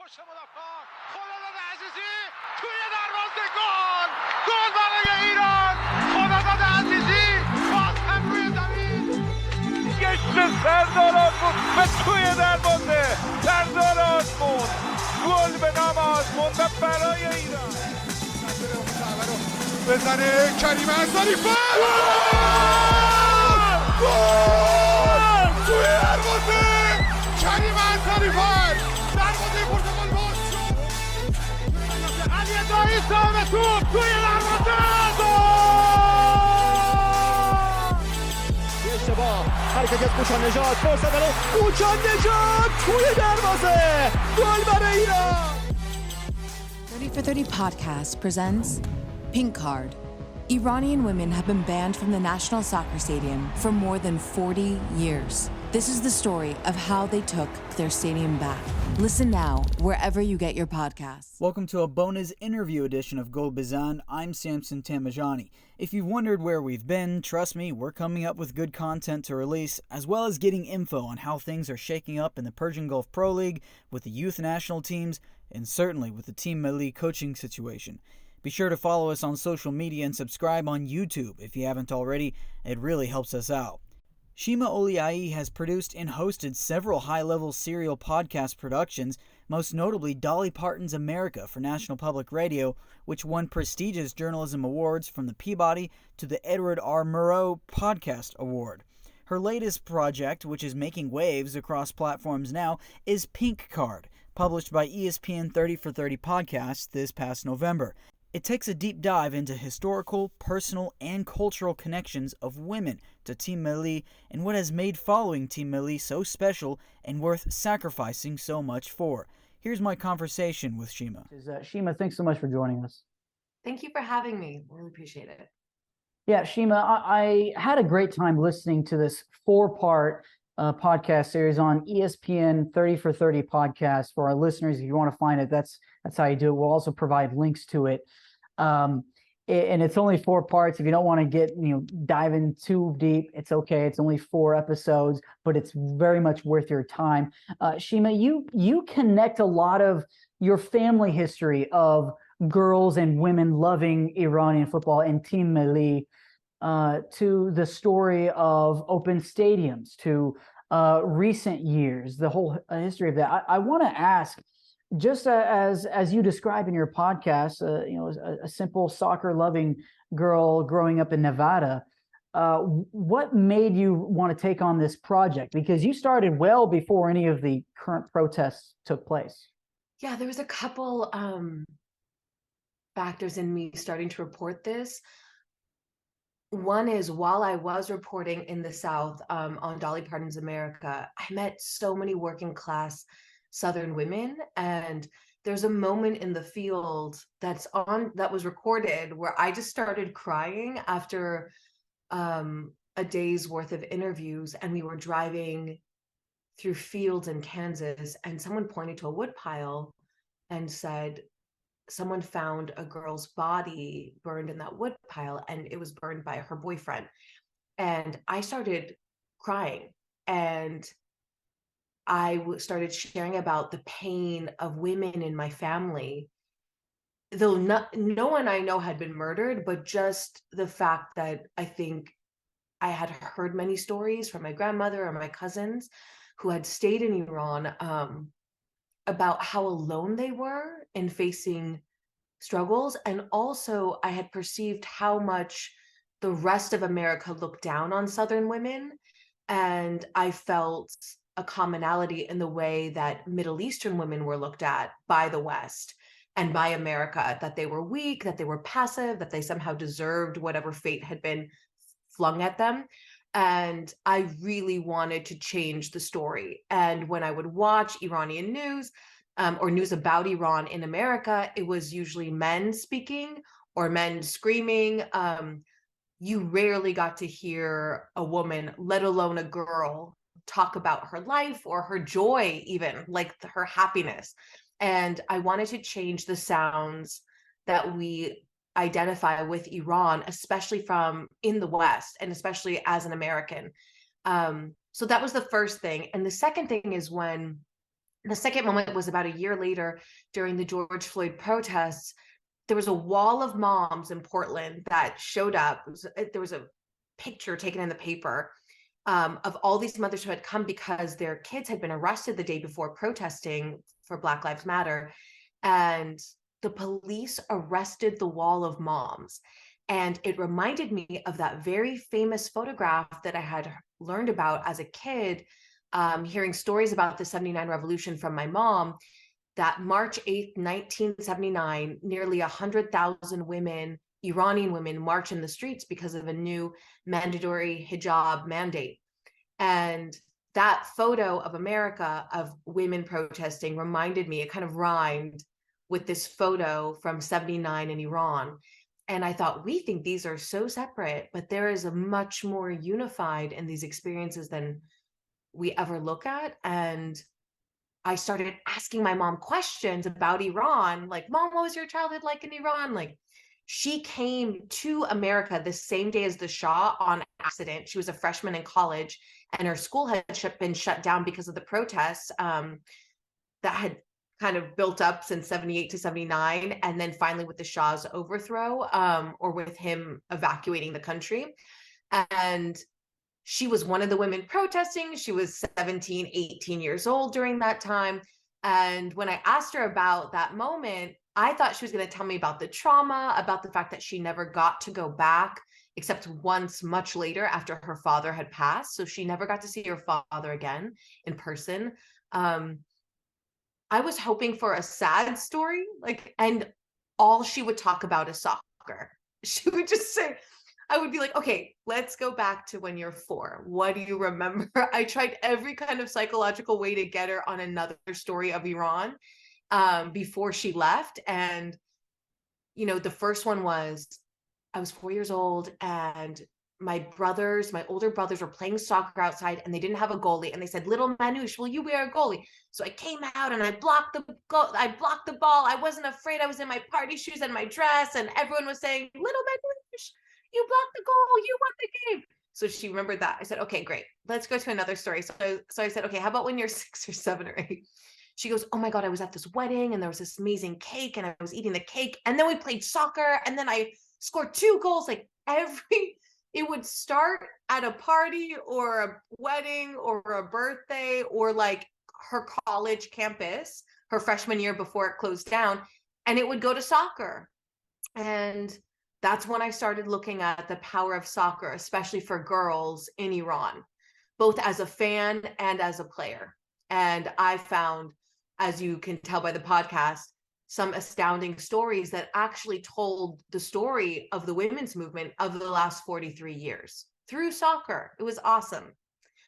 پشت مدافع خداداد عزیزی توی دروازه گل گل برای ایران خداداد عزیزی باز هم روی زمین گشت سرداران بود و توی دروازه سرداران بود گل به نام آزمونده برای ایران بزنه کریم انصاری گل توی دروازه کریم انصاری دروازه پرتغال باز شد علی دایی سام توپ توی دروازه گل اشتباه حرکت از کوچان نژاد فرصت برای کوچان نژاد توی دروازه گل برای ایران 30 for 30 podcast presents Pink Card. Iranian women have been banned from the National Soccer Stadium for more than 40 years. This is the story of how they took their stadium back. Listen now, wherever you get your podcasts. Welcome to a bonus interview edition of Gol Bizan. I'm Samson Tamijani. If you've wondered where we've been, trust me, we're coming up with good content to release, as well as getting info on how things are shaking up in the Persian Gulf Pro League, with the youth national teams, and certainly with the Team Melli coaching situation. Be sure to follow us on social media and subscribe on YouTube if you haven't already. It really helps us out. Shima Oliaee has produced and hosted several high-level serial podcast productions, most notably Dolly Parton's America for National Public Radio, which won prestigious journalism awards from the Peabody to the Edward R. Murrow Podcast Award. Her latest project, which is making waves across platforms now, is Pink Card, published by ESPN 30 for 30 Podcasts this past November. It takes a deep dive into historical, personal, and cultural connections of women to Team Melli and what has made following Team Melli so special and worth sacrificing so much for. Here's my conversation with Shima. Shima, thanks so much for joining us. Thank you for having me. Really appreciate it. Yeah, Shima, I had a great time listening to this 4-part podcast series on ESPN 30 for 30 podcast. For our listeners, if you want to find it, that's how you do it. We'll also provide links to it. And it's only 4 parts. If you don't want to get, dive in too deep, it's okay. It's only 4 episodes, but it's very much worth your time. Shima, you connect a lot of your family history of girls and women loving Iranian football and Team Melli to the story of open stadiums, to recent years, the whole history of that. I want to ask, just as you describe in your podcast, a simple soccer-loving girl growing up in Nevada, what made you want to take on this project? Because you started well before any of the current protests took place. Yeah, there was a couple factors in me starting to report this. One is, while I was reporting in the South on Dolly Parton's America, I met so many working class Southern women, and there's a moment in the field that was recorded where I just started crying after a day's worth of interviews, and we were driving through fields in Kansas, and someone pointed to a woodpile and said, someone found a girl's body burned in that woodpile, and it was burned by her boyfriend. And I started crying, and I started sharing about the pain of women in my family, though no one I know had been murdered, but just the fact that I think I had heard many stories from my grandmother or my cousins who had stayed in Iran about how alone they were in facing struggles. And also I had perceived how much the rest of America looked down on Southern women. And I felt a commonality in the way that Middle Eastern women were looked at by the West and by America, that they were weak, that they were passive, that they somehow deserved whatever fate had been flung at them. And I really wanted to change the story. And when I would watch Iranian news or news about Iran in America, it was usually men speaking or men screaming. You rarely got to hear a woman, let alone a girl, talk about her life or her joy, even like her happiness. And I wanted to change the sounds that we identify with Iran, especially from in the West, and especially as an American. So that was the first thing. And the second thing is, when The second moment was about a year later during the George Floyd protests. There was a wall of moms in Portland that showed up. There was a picture taken in the paper of all these mothers who had come because their kids had been arrested the day before protesting for Black Lives Matter. And the police arrested the wall of moms. And it reminded me of that very famous photograph that I had learned about as a kid, hearing stories about the 79 revolution from my mom, that March 8th, 1979, nearly 100,000 women, Iranian women, march in the streets because of a new mandatory hijab mandate. And that photo of America, of women protesting, reminded me, it kind of rhymed with this photo from 79 in Iran. And I thought, we think these are so separate, but there is a much more unified in these experiences than we ever look at. And I started asking my mom questions about Iran, like, Mom, what was your childhood like in Iran? Like, she came to America the same day as the Shah on accident. She was a freshman in college, and her school had been shut down because of the protests that had kind of built up since 78 to 79. And then finally with the Shah's overthrow, or with him evacuating the country. And she was one of the women protesting. She was 17, 18 years old during that time. And when I asked her about that moment, I thought she was going to tell me about the trauma, about the fact that she never got to go back, except once much later after her father had passed. So she never got to see her father again in person. I was hoping for a sad story, and all she would talk about is soccer. She would just say, I would be like, okay, let's go back to when you're 4. What do you remember? I tried every kind of psychological way to get her on another story of Iran before she left. And, the first one was, I was 4 years old, and my older brothers were playing soccer outside, and they didn't have a goalie. And they said, little Manouche, will you be our goalie? So I came out and I blocked the ball. I wasn't afraid. I was in my party shoes and my dress, and everyone was saying, little Manouche, you blocked the goal, you won the game. So she remembered that. I said, okay, great. Let's go to another story. So I said, okay, how about when you're 6 or 7 or 8? She goes, oh my God, I was at this wedding and there was this amazing cake and I was eating the cake. And then we played soccer and then I scored 2 goals. It would start at a party or a wedding or a birthday or her college campus, her freshman year before it closed down. And it would go to soccer. And that's when I started looking at the power of soccer, especially for girls in Iran, both as a fan and as a player. And I found, as you can tell by the podcast, some astounding stories that actually told the story of the women's movement of the last 43 years through soccer. It was awesome.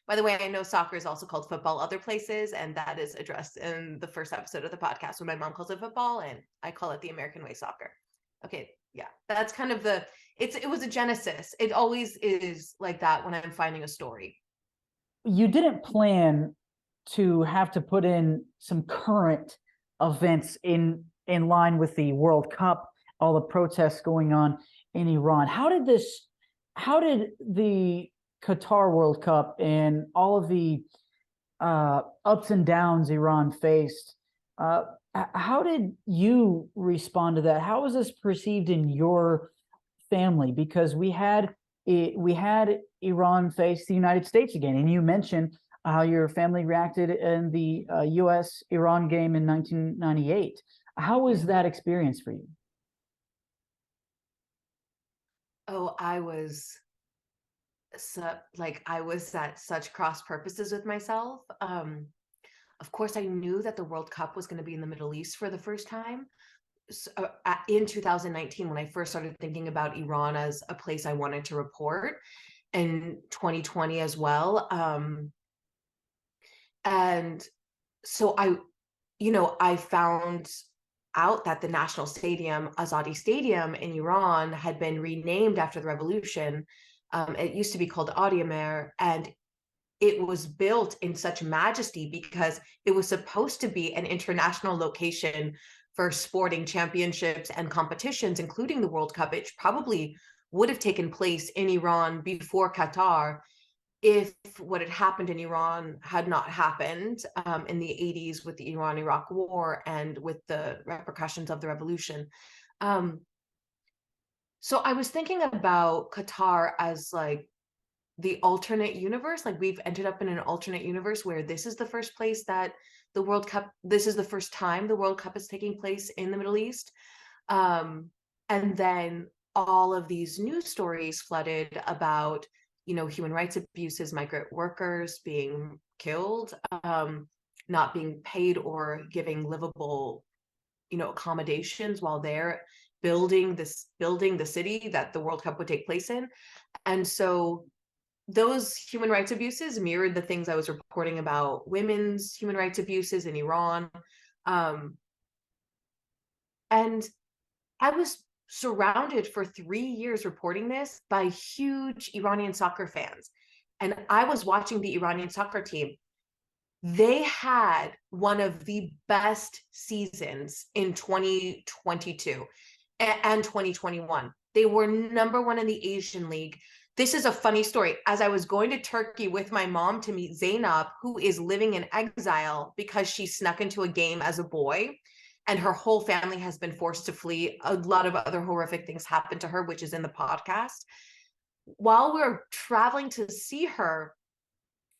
By the way, I know soccer is also called football other places, and that is addressed in the first episode of the podcast when my mom calls it football and I call it the American way soccer. Okay, yeah, that's kind of it was a genesis. It always is like that when I'm finding a story. You didn't plan to have to put in some current events in line with the World Cup, all the protests going on in Iran. How did the Qatar World Cup and all of the ups and downs Iran faced, how did you respond to that? How was this perceived in your family? Because we had Iran face the United States again, and you mentioned how your family reacted in the U.S.-Iran game in 1998. How was that experience for you? Oh, I was at such cross purposes with myself. Of course, I knew that the World Cup was going to be in the Middle East for the first time. So, in 2019, when I first started thinking about Iran as a place I wanted to report, and 2020 as well. And so I found out that the national stadium, Azadi Stadium in Iran, had been renamed after the revolution. It used to be called Adiamer, and it was built in such majesty because it was supposed to be an international location for sporting championships and competitions, including the World Cup. It probably would have taken place in Iran before Qatar. if what had happened in Iran had not happened in the 80s with the Iran-Iraq war and with the repercussions of the revolution. So I was thinking about Qatar as like the alternate universe. Like we've ended up in an alternate universe where this is the first place that the World Cup, this is the first time the World Cup is taking place in the Middle East. And then all of these news stories flooded about, you know, human rights abuses, migrant workers being killed, not being paid or giving livable, you know, accommodations while they're building the city that the World Cup would take place in. And so those human rights abuses mirrored the things I was reporting about women's human rights abuses in Iran. And I was surrounded for 3 years reporting this by huge Iranian soccer fans. And I was watching the Iranian soccer team. They had one of the best seasons in 2022 and 2021. They were number one in the Asian League. This is a funny story. As I was going to Turkey with my mom to meet Zainab, who is living in exile because she snuck into a game as a boy, and her whole family has been forced to flee. A lot of other horrific things happened to her, which is in the podcast. While we're traveling to see her,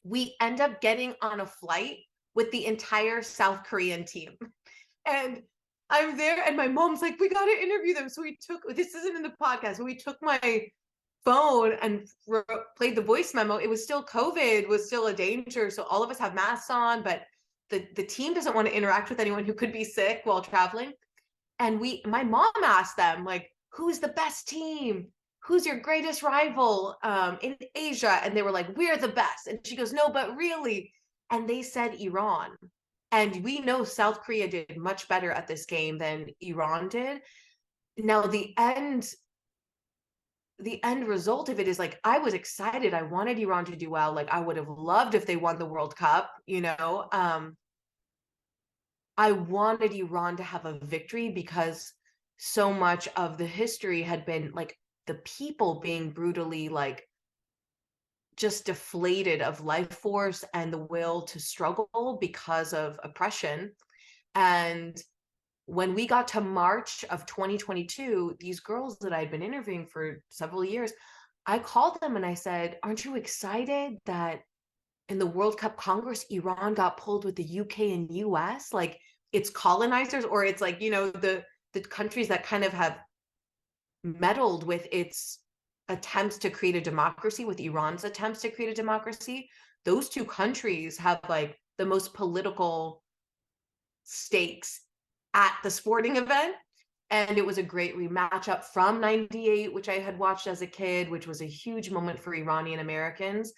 we end up getting on a flight with the entire South Korean team. And I'm there and my mom's like, we got to interview them. So this isn't in the podcast, but we took my phone and played the voice memo. It was still COVID, was still a danger. So all of us have masks on, but the team doesn't want to interact with anyone who could be sick while traveling. And my mom asked them, like, who's the best team? Who's your greatest rival in Asia? And they were like, we're the best. And she goes, no, but really? And they said Iran. And we know South Korea did much better at this game than Iran did. Now, the end result of it is like, I was excited. I wanted Iran to do well. Like, I would have loved if they won the World Cup, you know. I wanted Iran to have a victory because so much of the history had been like the people being brutally like just deflated of life force and the will to struggle because of oppression. And when we got to March of 2022, these girls that I'd been interviewing for several years, I called them and I said, aren't you excited that in the World Cup Congress, Iran got pulled with the UK and US? Like, it's colonizers, or it's like, you know, the countries that kind of have meddled with its attempts to create a democracy, with Iran's attempts to create a democracy. Those two countries have like the most political stakes at the sporting event. And it was a great rematch-up from 98, which I had watched as a kid, which was a huge moment for Iranian-Americans,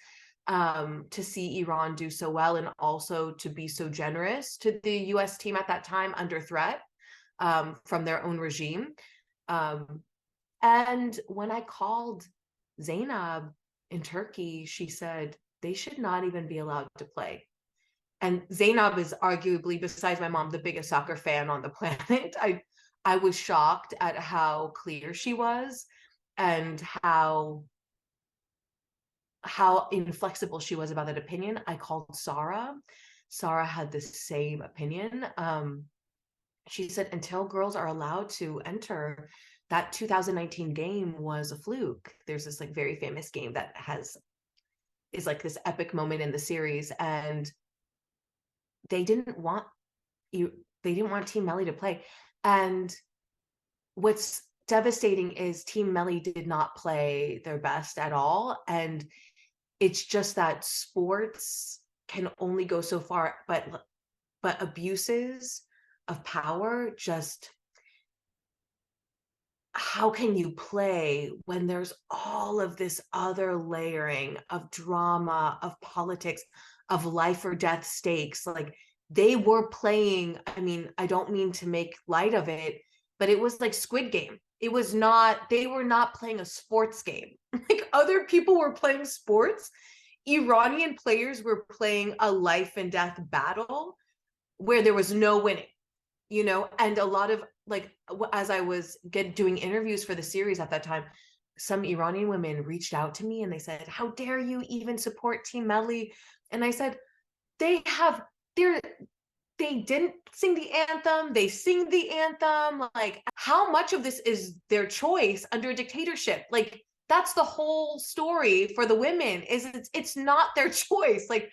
to see Iran do so well and also to be so generous to the US team at that time under threat from their own regime. And when I called Zainab in Turkey, she said they should not even be allowed to play. And Zainab is arguably, besides my mom, the biggest soccer fan on the planet. I was shocked at how clear she was and how inflexible she was about that opinion. I called Sarah. Sarah had the same opinion. She said, until girls are allowed to enter, that 2019 game was a fluke. There's this like very famous game that is like this epic moment in the series, and they didn't want Team Melli to play. And what's devastating is Team Melli did not play their best at all. And it's just that sports can only go so far, but abuses of power, just how can you play when there's all of this other layering of drama, of politics, of life or death stakes? Like, they were playing, I mean, I don't mean to make light of it, but it was like Squid Game. They were not playing a sports game. Like, other people were playing sports. Iranian players were playing a life and death battle where there was no winning, you know. And a lot of, like, as I was doing interviews for the series at that time, some Iranian women reached out to me and they said, how dare you even support Team Melli? And I said, they didn't sing the anthem. They sing the anthem. Like, how much of this is their choice under a dictatorship? Like, that's the whole story for the women, is it's not their choice. Like,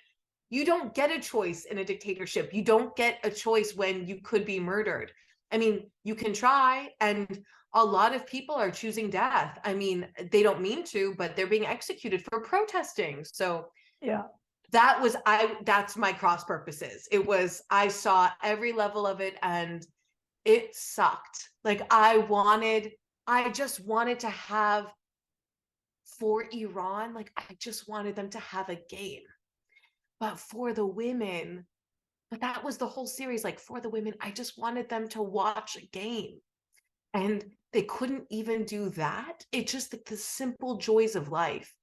you don't get a choice in a dictatorship. You don't get a choice when you could be murdered. I mean, you can try, and a lot of people are choosing death. I mean, they don't mean to, but they're being executed for protesting. So Yeah. That's my cross purposes. I saw every level of it, and it sucked. Like, I just wanted to have, for Iran, like, I just wanted them to have a game. But for the women, but that was the whole series. Like, for the women, I just wanted them to watch a game. And they couldn't even do that. It's just like the simple joys of life.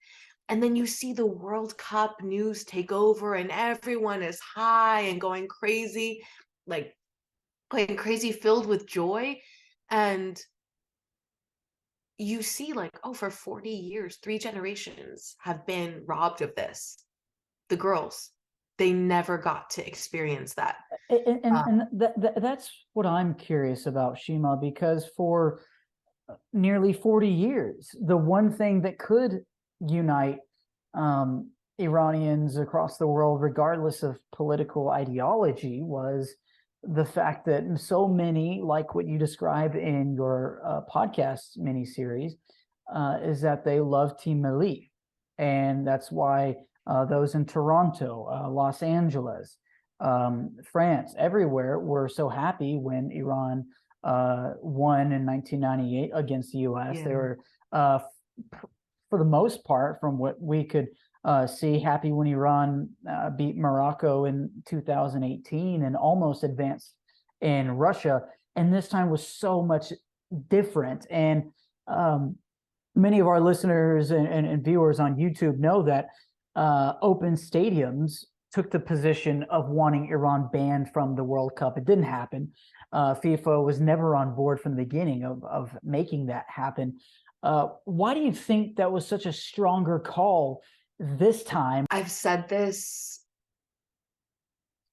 And then you see the World Cup news take over, and everyone is high and going crazy, filled with joy. And you see, like, oh, for 40 years, 3 generations have been robbed of this. The girls, they never got to experience that. And that's what I'm curious about, Shima, because for nearly 40 years, the one thing that could unite Iranians across the world, regardless of political ideology, was the fact that so many, like what you described in your podcast miniseries, is that they love Team Melli. And that's why those in Toronto, Los Angeles, France, everywhere were so happy when Iran won in 1998 against the U.S. Yeah. They were, for the most part, from what we could see, happy when Iran beat Morocco in 2018 and almost advanced in Russia. And this time was so much different. And many of our listeners and viewers on YouTube know that open stadiums took the position of wanting Iran banned from the World Cup. It didn't happen. FIFA was never on board from the beginning of making that happen. Why do you think that was such a stronger call this time? I've said this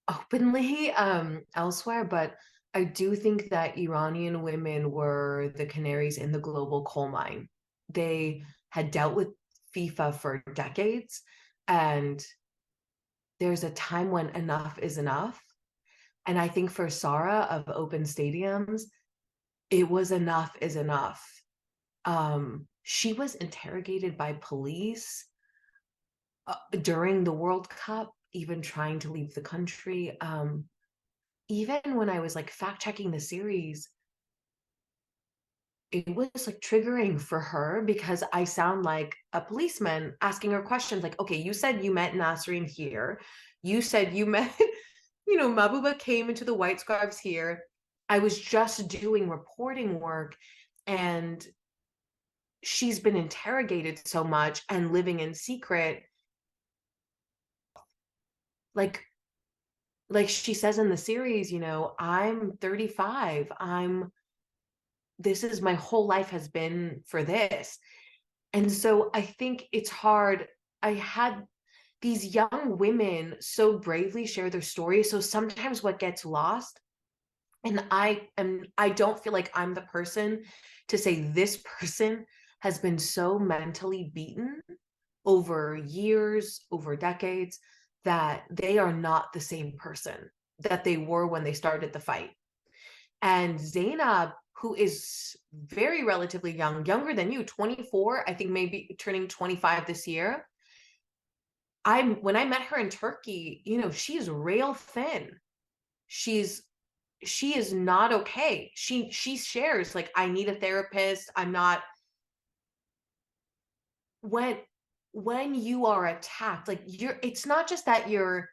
openly elsewhere, but I do think that Iranian women were the canaries in the global coal mine. They had dealt with FIFA for decades, and there's a time when enough is enough. And I think for Sarah of open stadiums, it was enough is enough. She was interrogated by police during the World Cup, even trying to leave the country. Even when I was like fact checking the series, it was like triggering for her, because I sound like a policeman asking her questions like, okay, you said you met Nasreen here. You said you met, Mabuba came into the White Scarves here. I was just doing reporting work, and she's been interrogated so much and living in secret. Like she says in the series, I'm 35. This is my whole life has been for this. And so I think it's hard. I had these young women so bravely share their stories. So sometimes what gets lost, and I don't feel like I'm the person to say this person has been so mentally beaten over years, over decades, that they are not the same person that they were when they started the fight. And Zainab, who is very relatively young, younger than you, 24, I think maybe turning 25 this year. When I met her in Turkey, she's rail thin. She is not okay. She shares, like, I need a therapist. I'm not. When you are attacked, like, it's not just that you're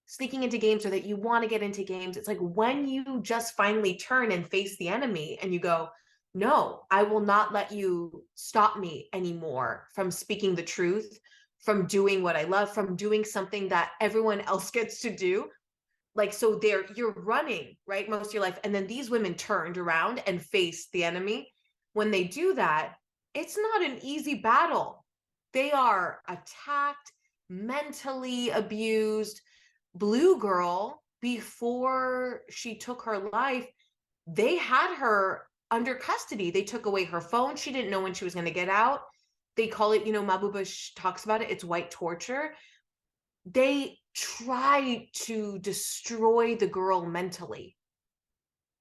sneaking into games or that you want to get into games. It's like when you just finally turn and face the enemy and you go, no, I will not let you stop me anymore from speaking the truth, from doing what I love, from doing something that everyone else gets to do. Like, so you're running, right, most of your life. And then these women turned around and faced the enemy. When they do that, it's not an easy battle. They are attacked, mentally abused. Blue Girl, before she took her life, they had her under custody. They took away her phone. She didn't know when she was going to get out. They call it, Mabuba talks about it, it's white torture. They try to destroy the girl mentally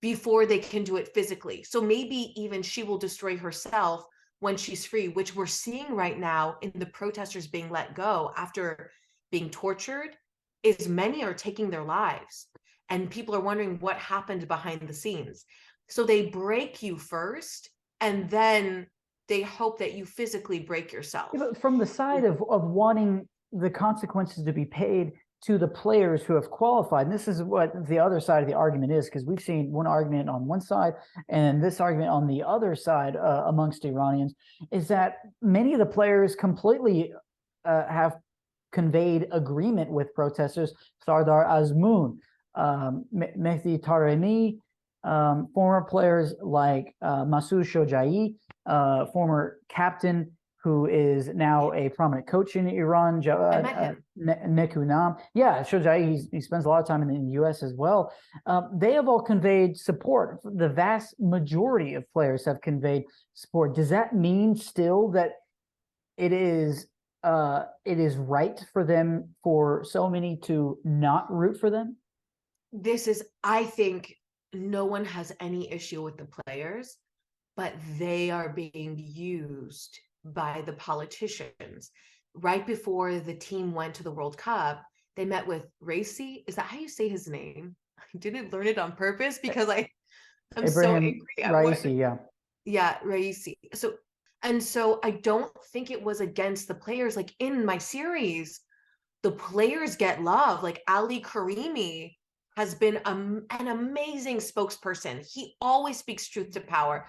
before they can do it physically. So maybe even she will destroy herself when she's free, which we're seeing right now in the protesters being let go after being tortured, is many are taking their lives. And people are wondering what happened behind the scenes. So they break you first, and then they hope that you physically break yourself. Yeah, but from the side of wanting the consequences to be paid to the players who have qualified, and this is what the other side of the argument is, because we've seen one argument on one side and this argument on the other side amongst Iranians, is that many of the players completely have conveyed agreement with protesters. Sardar Azmoun, Mehdi Taremi, former players like Masoud Shojaei, former captain who is now a prominent coach in Iran, Nekunam. Yeah, Shojaei, he spends a lot of time in the US as well. They have all conveyed support. The vast majority of players have conveyed support. Does that mean still that it is right for them, for so many to not root for them? I think no one has any issue with the players, but they are being used by the politicians. Right before the team went to the World Cup, they met with Raisi. Is that how you say his name? I didn't learn it on purpose because I'm Ibrahim so angry. Raisi, yeah. Yeah, Raisi. So I don't think it was against the players. Like in my series, the players get love. Like Ali Karimi has been an amazing spokesperson. He always speaks truth to power.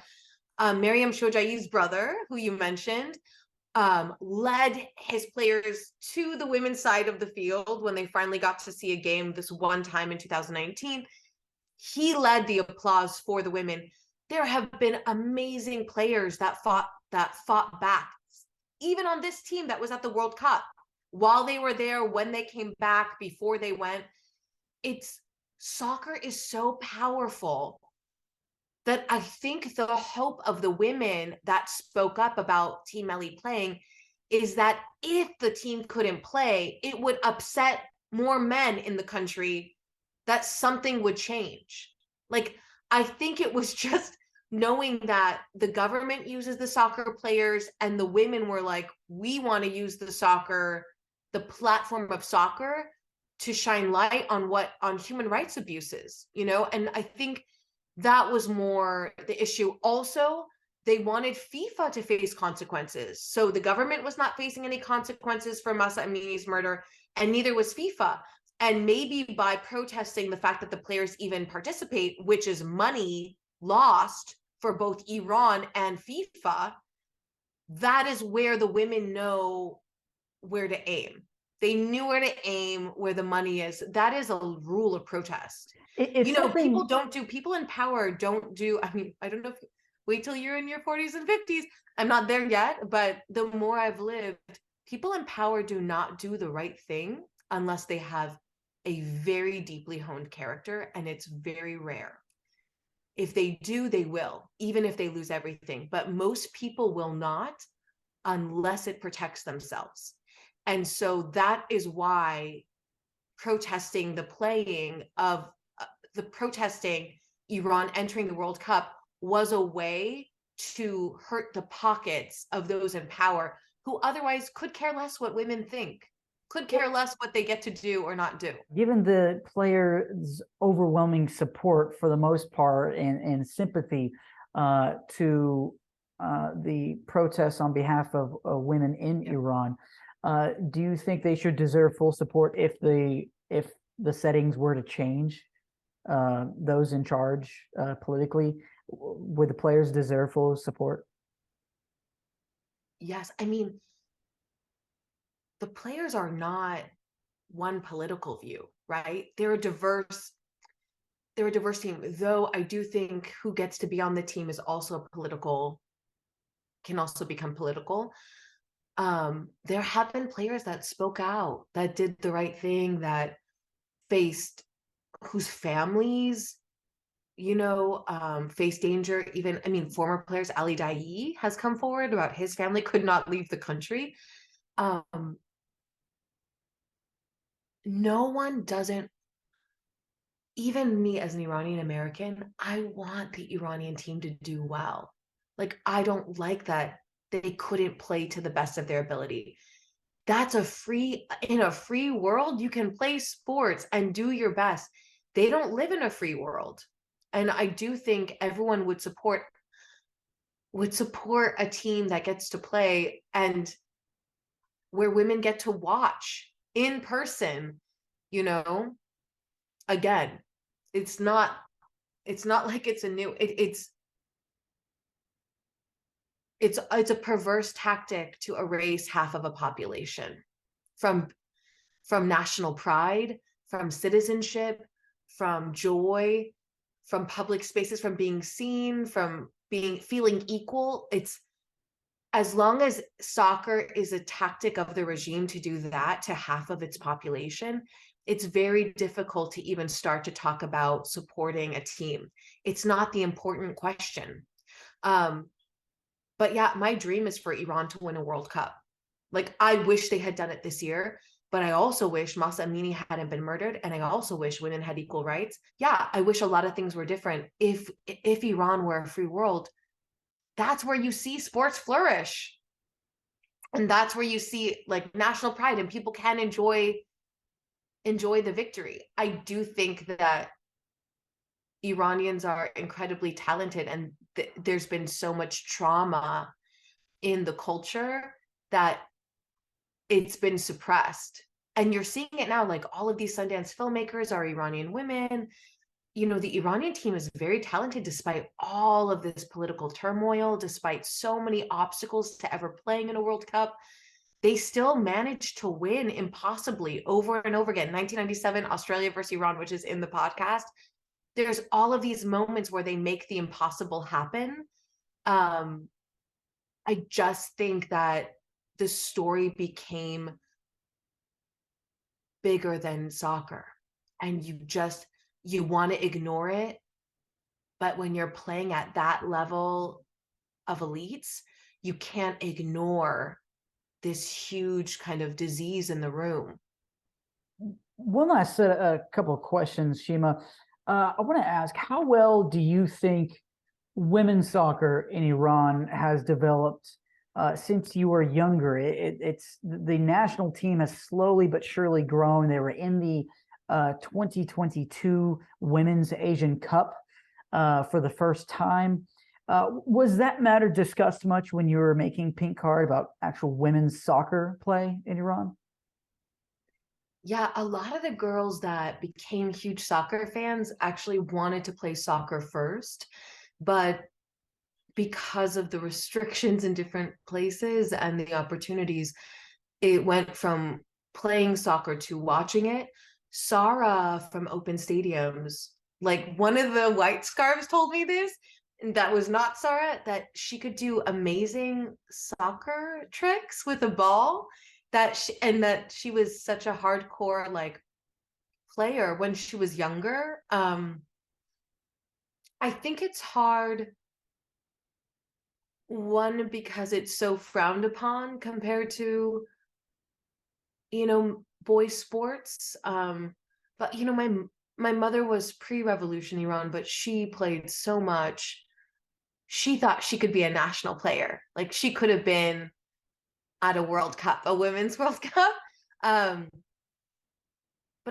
Mariam Shojai's brother, who you mentioned, led his players to the women's side of the field when they finally got to see a game this one time in 2019. He led the applause for the women. There have been amazing players that fought back, even on this team that was at the World Cup, while they were there, when they came back, before they went. Soccer is so powerful that I think the hope of the women that spoke up about Team Melli playing is that if the team couldn't play, it would upset more men in the country, that something would change. Like, I think it was just knowing that the government uses the soccer players and the women were like, we want to use the platform of soccer to shine light on human rights abuses, and I think that was more the issue. Also, they wanted FIFA to face consequences. So the government was not facing any consequences for Mahsa Amini's murder, and neither was FIFA. And maybe by protesting the fact that the players even participate, which is money lost for both Iran and FIFA, that is where the women know where to aim. They knew where to aim, where the money is. That is a rule of protest. People in power don't do, I don't know if, wait till you're in your 40s and 50s. I'm not there yet, but the more I've lived, people in power do not do the right thing unless they have a very deeply honed character, and it's very rare. If they do, they will, even if they lose everything. But most people will not unless it protects themselves. And so that is why protesting protesting Iran entering the World Cup was a way to hurt the pockets of those in power who otherwise could care less what women think, could care less what they get to do or not do. Given the players' overwhelming support for the most part and sympathy to the protests on behalf of women in Iran, do you think they should deserve full support if the settings were to change? Those in charge politically, would the players deserve full support? Yes, the players are not one political view, right? They're a diverse team, though I do think who gets to be on the team is also a political can also become political. There have been players that spoke out, that did the right thing, that faced, whose families, face danger. Even, I mean, former players, Ali Daei has come forward about his family could not leave the country. No one doesn't, even me as an Iranian-American, I want the Iranian team to do well. Like, I don't like that they couldn't play to the best of their ability. That's in a free world, you can play sports and do your best. They don't live in a free world. And I do think everyone would support a team that gets to play and where women get to watch in person, again, it's not like it's a new, it's a perverse tactic to erase half of a population from national pride, from citizenship, from joy, from public spaces, from being seen, from feeling equal. It's, as long as soccer is a tactic of the regime to do that to half of its population, it's very difficult to even start to talk about supporting a team. It's not the important question. But yeah, my dream is for Iran to win a World Cup. Like, I wish they had done it this year, but I also wish Mahsa Amini hadn't been murdered, and I also wish women had equal rights. Yeah, I wish a lot of things were different. If Iran were a free world, that's where you see sports flourish. And that's where you see like national pride and people can enjoy the victory. I do think that Iranians are incredibly talented, and there's been so much trauma in the culture that it's been suppressed. And you're seeing it now, like all of these Sundance filmmakers are Iranian women. The Iranian team is very talented despite all of this political turmoil, despite so many obstacles to ever playing in a World Cup. They still managed to win impossibly over and over again. 1997, Australia versus Iran, which is in the podcast. There's all of these moments where they make the impossible happen. I just think that the story became bigger than soccer, and you want to ignore it. But when you're playing at that level of elites, you can't ignore this huge kind of disease in the room. One last a couple of questions, Shima. I want to ask, how well do you think women's soccer in Iran has developed since you were younger? It's the national team has slowly but surely grown. They were in the 2022 Women's Asian Cup for the first time. Was that matter discussed much when you were making Pink Card about actual women's soccer play in Iran? Yeah, a lot of the girls that became huge soccer fans actually wanted to play soccer first, but because of the restrictions in different places and the opportunities, it went from playing soccer to watching it. Sarah from Open Stadiums, like one of the white scarves told me this, and that was not Sarah, that she could do amazing soccer tricks with a ball, that she was such a hardcore like player when she was younger. I think it's hard, one, because it's so frowned upon compared to boys sports. But my mother was pre-revolution Iran, but she played so much. She thought she could be a national player. Like, she could have been at a World Cup, a women's World Cup. But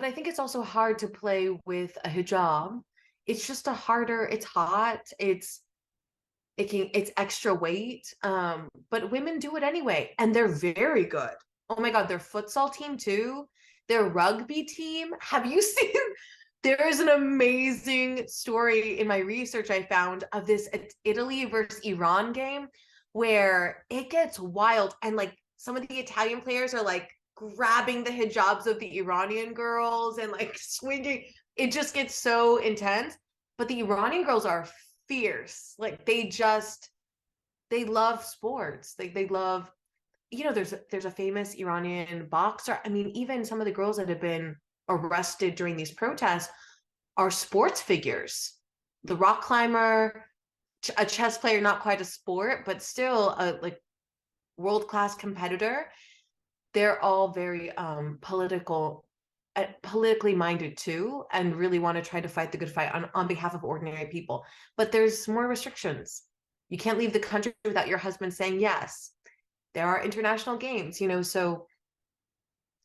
I think it's also hard to play with a hijab. It's just it's hot. It's extra weight. But women do it anyway, and they're very good. Oh my God, their futsal team too. Their rugby team. Have you seen? There is an amazing story in my research I found of this Italy versus Iran game where it gets wild, and like some of the Italian players are like grabbing the hijabs of the Iranian girls and like swinging. It just gets so intense. But the Iranian girls are fierce. Like, they just they love sports. They love, there's a famous Iranian boxer. I mean, even some of the girls that have been arrested during these protests are sports figures. The rock climber, a chess player, not quite a sport, but still a like world-class competitor. They're all very politically minded too, and really want to try to fight the good fight on behalf of ordinary people. But there's more restrictions. You can't leave the country without your husband saying yes. There are international games, so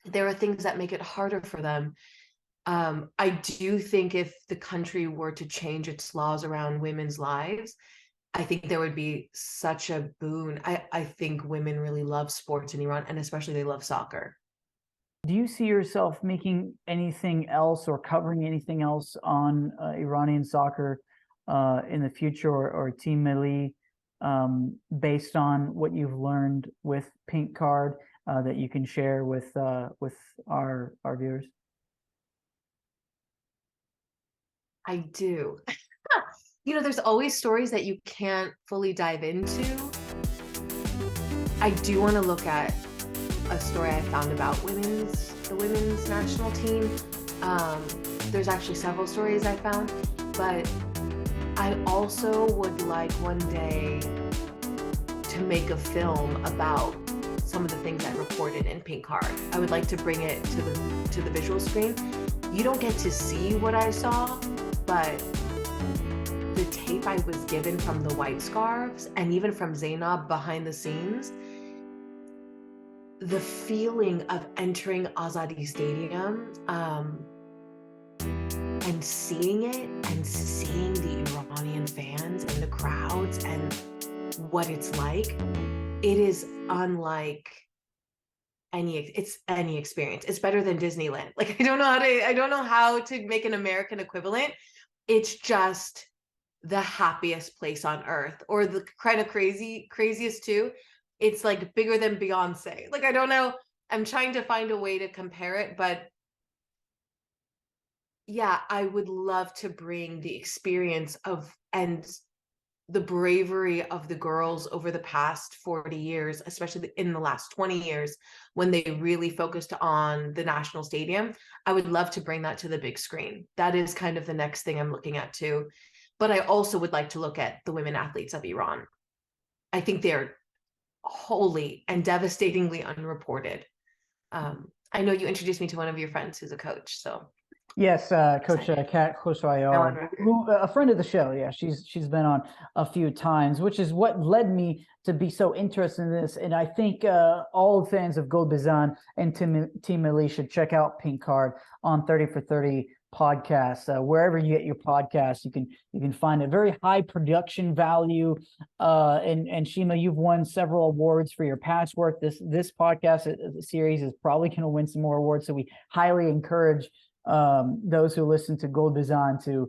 there are things that make it harder for them. I do think if the country were to change its laws around women's lives, I think there would be such a boon. I think women really love sports in Iran, and especially they love soccer. Do you see yourself making anything else or covering anything else on Iranian soccer in the future, or Team Melli, based on what you've learned with Pink Card, that you can share with our viewers? I do. There's always stories that you can't fully dive into. I do want to look at a story I found about the women's national team. There's actually several stories I found, but I also would like one day to make a film about some of the things I reported in Pink Card. I would like to bring it to the visual screen. You don't get to see what I saw, but the tape I was given from the White Scarves, and even from Zainab behind the scenes, the feeling of entering Azadi Stadium and seeing it, and seeing the Iranian fans and the crowds and what it's like, it is unlike any experience. It's better than Disneyland. Like, I don't know how to make an American equivalent. It's just the happiest place on earth, or the kind of craziest too. It's like bigger than Beyonce. Like, I don't know. I'm trying to find a way to compare it, but yeah, I would love to bring the experience of and the bravery of the girls over the past 40 years, especially in the last 20 years, when they really focused on the national stadium. I would love to bring that to the big screen. That is kind of the next thing I'm looking at too. But I also would like to look at the women athletes of Iran. I think they're wholly and devastatingly unreported. I know you introduced me to one of your friends who's a coach, so. Yes, Coach Kat Khosrayar, who a friend of the show. Yeah, she's been on a few times, which is what led me to be so interested in this. And I think all fans of Gold Bizan and Team Melli should check out Pink Card on 30 for 30 podcast. Wherever you get your podcast, you can find a very high production value. And Shima, you've won several awards for your past work. This podcast series is probably going to win some more awards. So we highly encourage those who listen to Gold Bizan to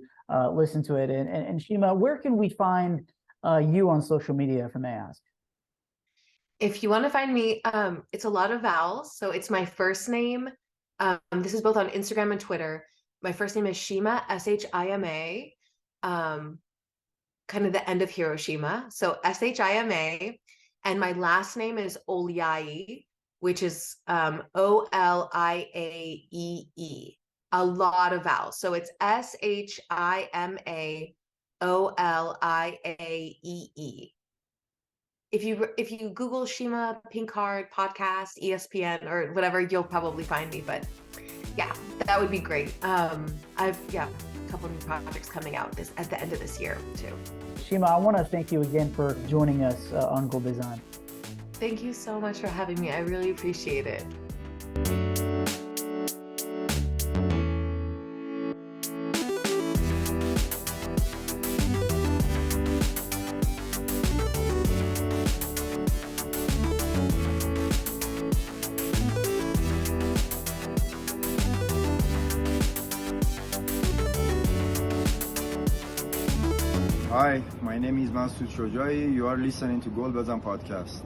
listen to it. And Shima, where can we find you on social media, if I may ask? If you want to find me, it's a lot of vowels. So it's my first name. This is both on Instagram and Twitter. My first name is Shima, Shima, kind of the end of Hiroshima. So Shima. And my last name is Oliaee, which is Oliaee. A lot of vowels. So it's Shima Oliaee. If you Google Shima Pink Card podcast, ESPN, or whatever, you'll probably find me. But yeah, that would be great. I've a couple new projects coming out at the end of this year too. Shima, I want to thank you again for joining us on Gold Bizan. Thank you so much for having me. I really appreciate it. Hi, my name is Samson Tamijani. You are listening to Gold Bazan podcast.